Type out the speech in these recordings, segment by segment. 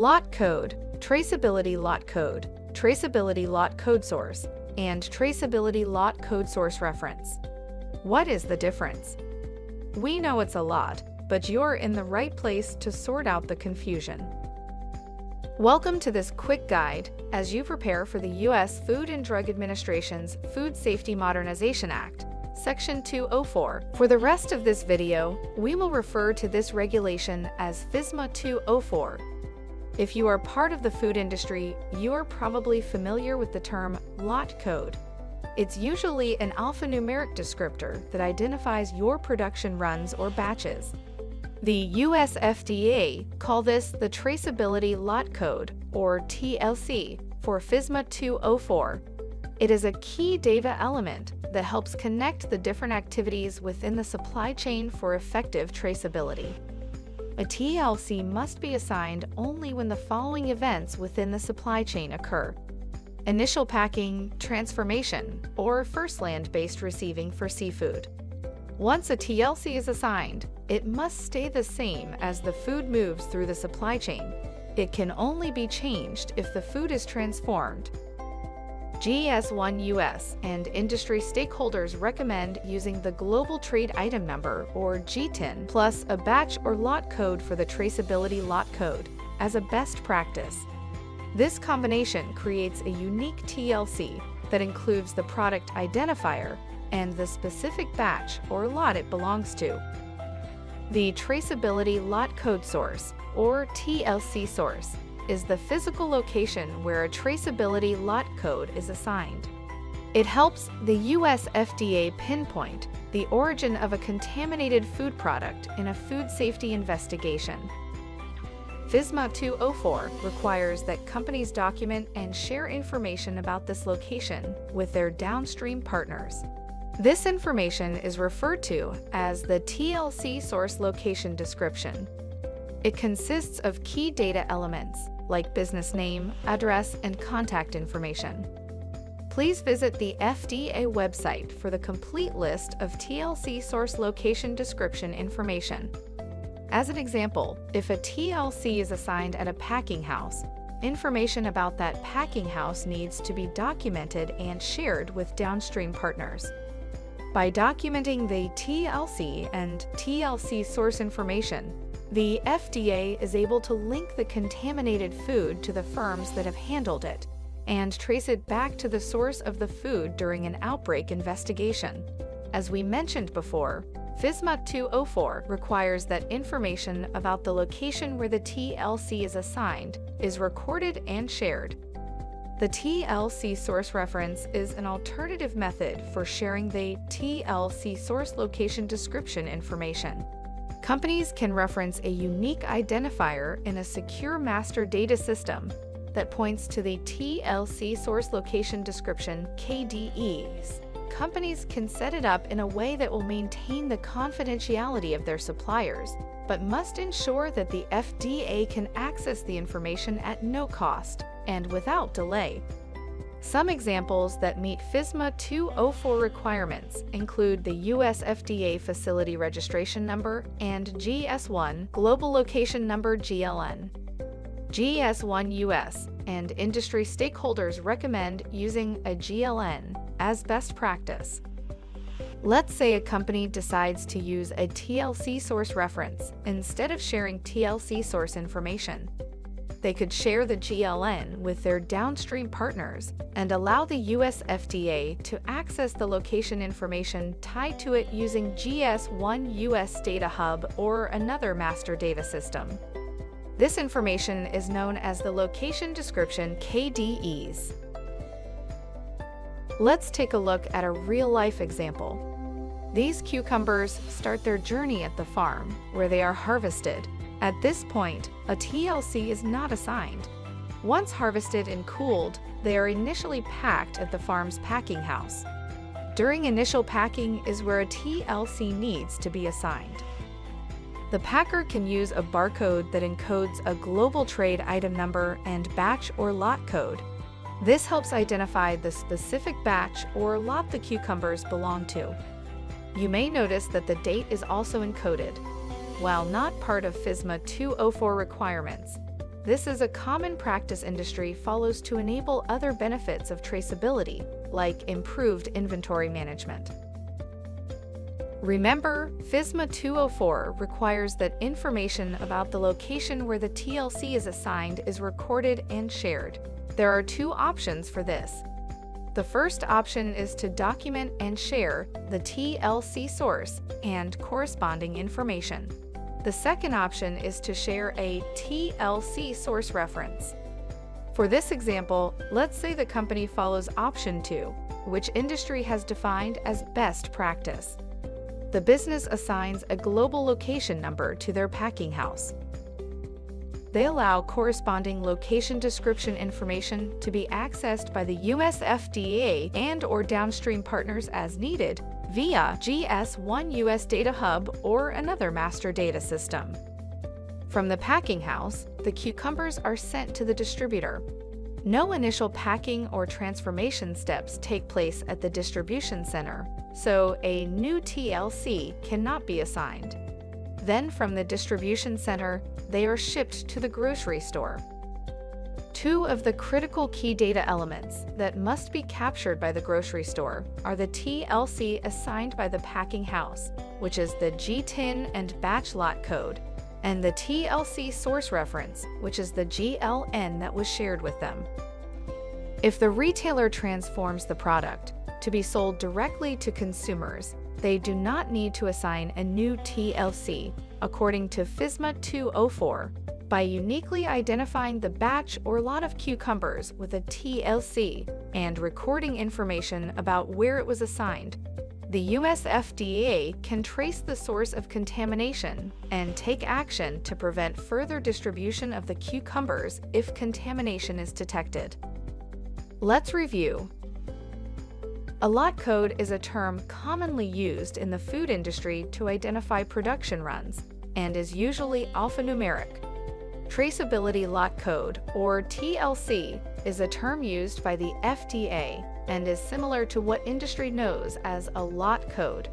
Lot code, traceability lot code, traceability lot code source, and traceability lot code source reference. What is the difference? We know it's a lot, but you're in the right place to sort out the confusion. Welcome to this quick guide as you prepare for the U.S. Food and Drug Administration's Food Safety Modernization Act, Section 204. For the rest of this video, we will refer to this regulation as FSMA 204. If you are part of the food industry, you are probably familiar with the term lot code. It's usually an alphanumeric descriptor that identifies your production runs or batches. The US FDA call this the Traceability Lot Code, or TLC, for FSMA 204. It is a key data element that helps connect the different activities within the supply chain for effective traceability. A TLC must be assigned only when the following events within the supply chain occur: initial packing, transformation, or first land-based receiving for seafood. Once a TLC is assigned, it must stay the same as the food moves through the supply chain. It can only be changed if the food is transformed. GS1 US and industry stakeholders recommend using the Global Trade Item Number, or GTIN, plus a batch or lot code for the traceability lot code as a best practice. This combination creates a unique TLC that includes the product identifier and the specific batch or lot it belongs to. The Traceability Lot Code Source, or TLC source, is the physical location where a traceability lot code is assigned. It helps the US FDA pinpoint the origin of a contaminated food product in a food safety investigation. FSMA 204 requires that companies document and share information about this location with their downstream partners. This information is referred to as the TLC source location description. It consists of key data elements like business name, address, and contact information. Please visit the FDA website for the complete list of TLC source location description information. As an example, if a TLC is assigned at a packing house, information about that packing house needs to be documented and shared with downstream partners. By documenting the TLC and TLC source information, the FDA is able to link the contaminated food to the firms that have handled it and trace it back to the source of the food during an outbreak investigation. As we mentioned before, FSMA 204 requires that information about the location where the TLC is assigned is recorded and shared. The TLC source reference is an alternative method for sharing the TLC source location description information. Companies can reference a unique identifier in a secure master data system that points to the TLC source location description (KDEs). Companies can set it up in a way that will maintain the confidentiality of their suppliers, but must ensure that the FDA can access the information at no cost and without delay. Some examples that meet FSMA 204 requirements include the US FDA Facility Registration Number and GS1 Global Location Number (GLN). GS1 US and industry stakeholders recommend using a GLN as best practice. Let's say a company decides to use a TLC source reference instead of sharing TLC source information. They could share the GLN with their downstream partners and allow the US FDA to access the location information tied to it using GS1 US Data Hub or another master data system. This information is known as the location description (KDEs). Let's take a look at a real-life example. These cucumbers start their journey at the farm, where they are harvested. At this point, a TLC is not assigned. Once harvested and cooled, they are initially packed at the farm's packing house. During initial packing is where a TLC needs to be assigned. The packer can use a barcode that encodes a global trade item number and batch or lot code. This helps identify the specific batch or lot the cucumbers belong to. You may notice that the date is also encoded. While not part of FSMA 204 requirements, This is a common practice industry follows to enable other benefits of traceability, like improved inventory management. Remember, FSMA 204 requires that information about the location where the TLC is assigned is recorded and shared. There are two options for this. The first option is to document and share the TLC source and corresponding information. The second option is to share a TLC source reference. For this example, let's say the company follows option 2, which industry has defined as best practice. The business assigns a global location number to their packing house. They allow corresponding location description information to be accessed by the US FDA and/or downstream partners as needed via GS1 US Data Hub or another master data system. From the packing house, the cucumbers are sent to the distributor. No initial packing or transformation steps take place at the distribution center, so a new TLC cannot be assigned. Then from the distribution center, they are shipped to the grocery store. Two of the critical key data elements that must be captured by the grocery store are the TLC assigned by the packing house, which is the GTIN and batch lot code, and the TLC source reference, which is the GLN that was shared with them. If the retailer transforms the product to be sold directly to consumers, they do not need to assign a new TLC, according to FSMA 204, by uniquely identifying the batch or lot of cucumbers with a TLC and recording information about where it was assigned. The US FDA can trace the source of contamination and take action to prevent further distribution of the cucumbers if contamination is detected. Let's review. A lot code is a term commonly used in the food industry to identify production runs and is usually alphanumeric. Traceability lot code, or TLC, is a term used by the FDA and is similar to what industry knows as a lot code.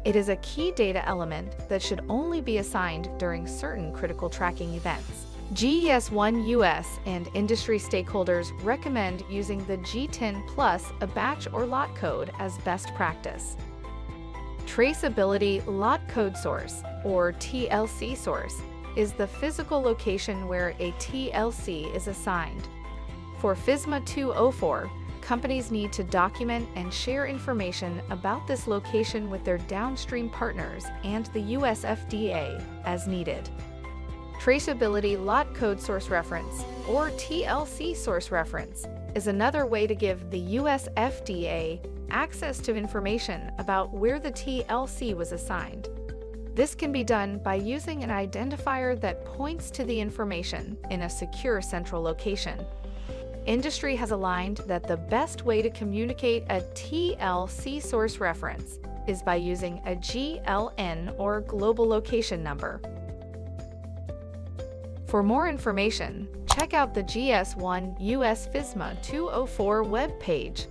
It is a key data element that should only be assigned during certain critical tracking events. GS1 US and industry stakeholders recommend using the GTIN plus a batch or lot code as best practice. Traceability lot code source, or TLC source, is the physical location where a TLC is assigned. For FSMA 204, companies need to document and share information about this location with their downstream partners and the US FDA as needed. Traceability lot code source reference, or TLC source reference, is another way to give the US FDA access to information about where the TLC was assigned. This can be done by using an identifier that points to the information in a secure central location. Industry has aligned that the best way to communicate a TLC source reference is by using a GLN, or global location number. For more information, check out the GS1 US FSMA 204 web page.